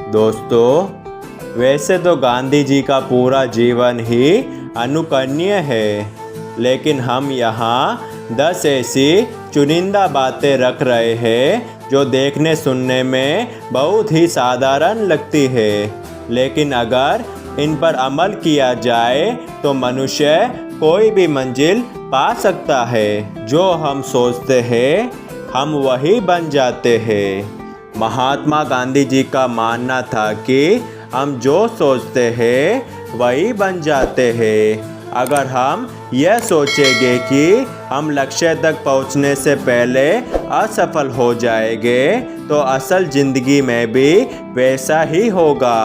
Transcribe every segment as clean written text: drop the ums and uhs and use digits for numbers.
दोस्तों, वैसे तो गांधी जी का पूरा जीवन ही अनुकरणीय है, लेकिन हम यहाँ 10 ऐसी चुनिंदा बातें रख रहे हैं जो देखने सुनने में बहुत ही साधारण लगती है, लेकिन अगर इन पर अमल किया जाए तो मनुष्य कोई भी मंजिल पा सकता है। जो हम सोचते हैं हम वही बन जाते हैं। महात्मा गांधी जी का मानना था कि हम जो सोचते हैं वही बन जाते हैं। अगर हम यह सोचेंगे कि हम लक्ष्य तक पहुंचने से पहले असफल हो जाएंगे तो असल ज़िंदगी में भी वैसा ही होगा।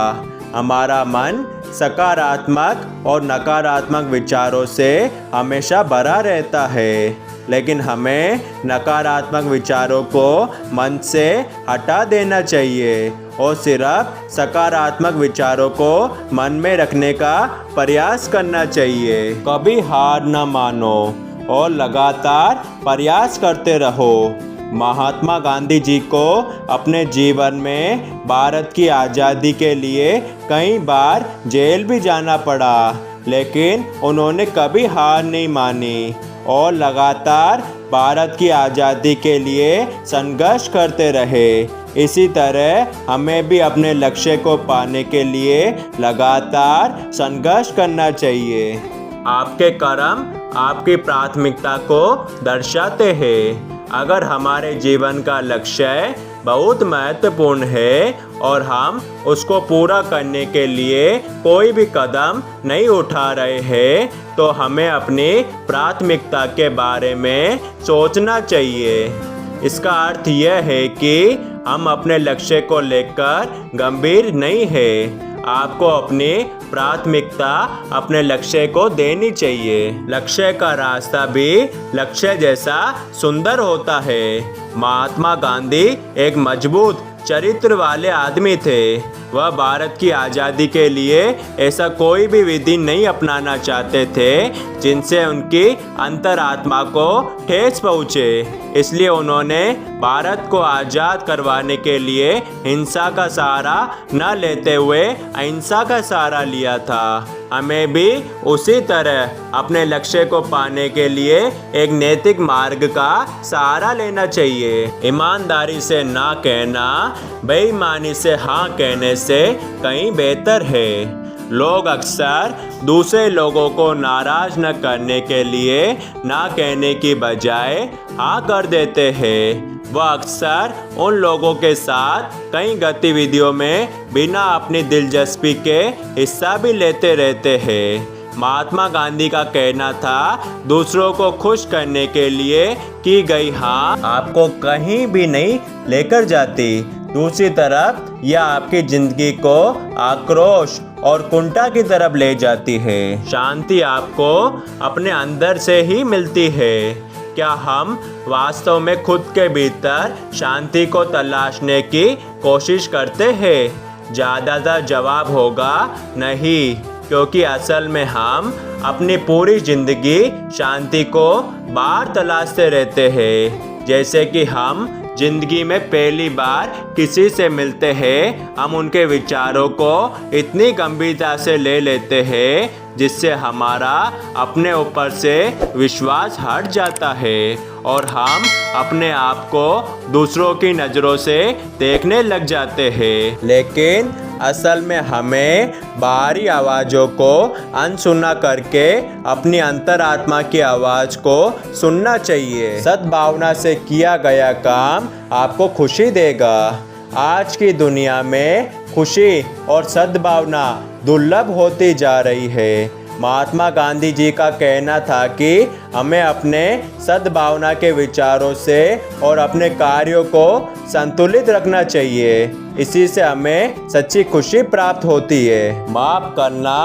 हमारा मन सकारात्मक और नकारात्मक विचारों से हमेशा भरा रहता है, लेकिन हमें नकारात्मक विचारों को मन से हटा देना चाहिए और सिर्फ सकारात्मक विचारों को मन में रखने का प्रयास करना चाहिए। कभी हार न मानो और लगातार प्रयास करते रहो। महात्मा गांधी जी को अपने जीवन में भारत की आज़ादी के लिए कई बार जेल भी जाना पड़ा, लेकिन उन्होंने कभी हार नहीं मानी और लगातार भारत की आज़ादी के लिए संघर्ष करते रहे। इसी तरह हमें भी अपने लक्ष्य को पाने के लिए लगातार संघर्ष करना चाहिए। आपके कर्म आपकी प्राथमिकता को दर्शाते हैं। अगर हमारे जीवन का लक्ष्य बहुत महत्वपूर्ण है और हम उसको पूरा करने के लिए कोई भी कदम नहीं उठा रहे हैं तो हमें अपनी प्राथमिकता के बारे में सोचना चाहिए। इसका अर्थ यह है कि हम अपने लक्ष्य को लेकर गंभीर नहीं हैं। आपको अपनी प्राथमिकता अपने लक्ष्य को देनी चाहिए। लक्ष्य का रास्ता भी लक्ष्य जैसा सुंदर होता है। महात्मा गांधी एक मजबूत चरित्र वाले आदमी थे। वह भारत की आज़ादी के लिए ऐसा कोई भी विधि नहीं अपनाना चाहते थे जिनसे उनकी अंतरात्मा को ठेस पहुँचे। इसलिए उन्होंने भारत को आज़ाद करवाने के लिए हिंसा का सहारा न लेते हुए अहिंसा का सहारा लिया था। हमें भी उसी तरह अपने लक्ष्य को पाने के लिए एक नैतिक मार्ग का सहारा लेना चाहिए। ईमानदारी से ना कहना बेईमानी से हाँ कहने से कहीं बेहतर है। लोग अक्सर दूसरे लोगों को नाराज़ न करने के लिए ना कहने की बजाय हाँ कर देते हैं। वह अक्सर उन लोगों के साथ कई गतिविधियों में बिना अपनी दिलचस्पी के हिस्सा भी लेते रहते हैं। महात्मा गांधी का कहना था, दूसरों को खुश करने के लिए की गई हाँ आपको कहीं भी नहीं लेकर जाती। दूसरी तरफ यह आपकी जिंदगी को आक्रोश और कुंठा की तरफ ले जाती है। शांति आपको अपने अंदर से ही मिलती है। क्या हम वास्तव में खुद के भीतर शांति को तलाशने की कोशिश करते हैं? ज़्यादातर जवाब होगा नहीं, क्योंकि असल में हम अपनी पूरी ज़िंदगी शांति को बाहर तलाशते रहते हैं। जैसे कि हम जिंदगी में पहली बार किसी से मिलते हैं, हम उनके विचारों को इतनी गंभीरता से ले लेते हैं जिससे हमारा अपने ऊपर से विश्वास हट जाता है और हम अपने आप को दूसरों की नज़रों से देखने लग जाते हैं। लेकिन असल में हमें बाहरी आवाज़ों को अनसुना करके अपनी अंतरात्मा की आवाज़ को सुनना चाहिए। सद्भावना से किया गया काम आपको खुशी देगा। आज की दुनिया में खुशी और सद्भावना दुर्लभ होती जा रही है। महात्मा गांधी जी का कहना था कि हमें अपने सद्भावना के विचारों से और अपने कार्यों को संतुलित रखना चाहिए। इसी से हमें सच्ची खुशी प्राप्त होती है। माफ़ करना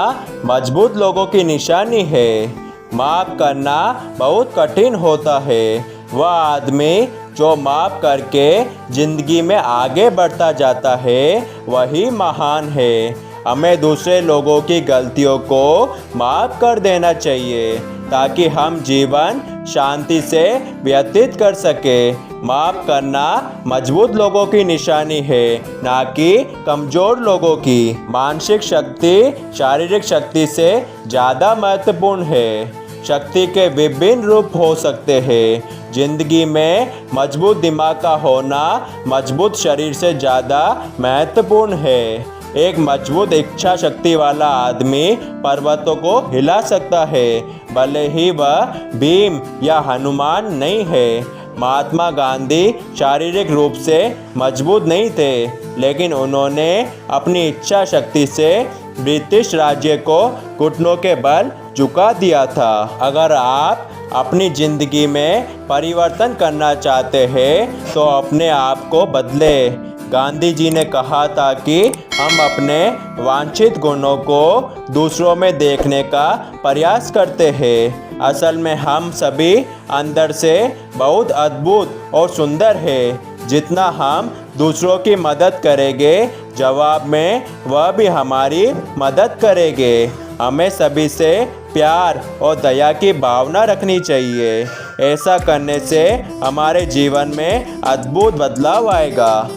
मजबूत लोगों की निशानी है। माफ़ करना बहुत कठिन होता है। वह आदमी जो माफ़ करके ज़िंदगी में आगे बढ़ता जाता है वही महान है। हमें दूसरे लोगों की गलतियों को माफ़ कर देना चाहिए ताकि हम जीवन शांति से व्यतीत कर सके। माफ़ करना मजबूत लोगों की निशानी है, ना कि कमज़ोर लोगों की। मानसिक शक्ति शारीरिक शक्ति से ज़्यादा महत्वपूर्ण है। शक्ति के विभिन्न रूप हो सकते हैं। जिंदगी में मजबूत दिमाग का होना मजबूत शरीर से ज़्यादा महत्वपूर्ण है। एक मजबूत इच्छा शक्ति वाला आदमी पर्वतों को हिला सकता है, भले ही वह भीम या हनुमान नहीं है। महात्मा गांधी शारीरिक रूप से मजबूत नहीं थे, लेकिन उन्होंने अपनी इच्छा शक्ति से ब्रिटिश राज्य को घुटनों के बल झुका दिया था। अगर आप अपनी ज़िंदगी में परिवर्तन करना चाहते हैं तो अपने आप को बदले। गांधी जी ने कहा था कि हम अपने वांछित गुणों को दूसरों में देखने का प्रयास करते हैं। असल में हम सभी अंदर से बहुत अद्भुत और सुंदर हैं। जितना हम दूसरों की मदद करेंगे, जवाब में वह भी हमारी मदद करेंगे। हमें सभी से प्यार और दया की भावना रखनी चाहिए। ऐसा करने से हमारे जीवन में अद्भुत बदलाव आएगा।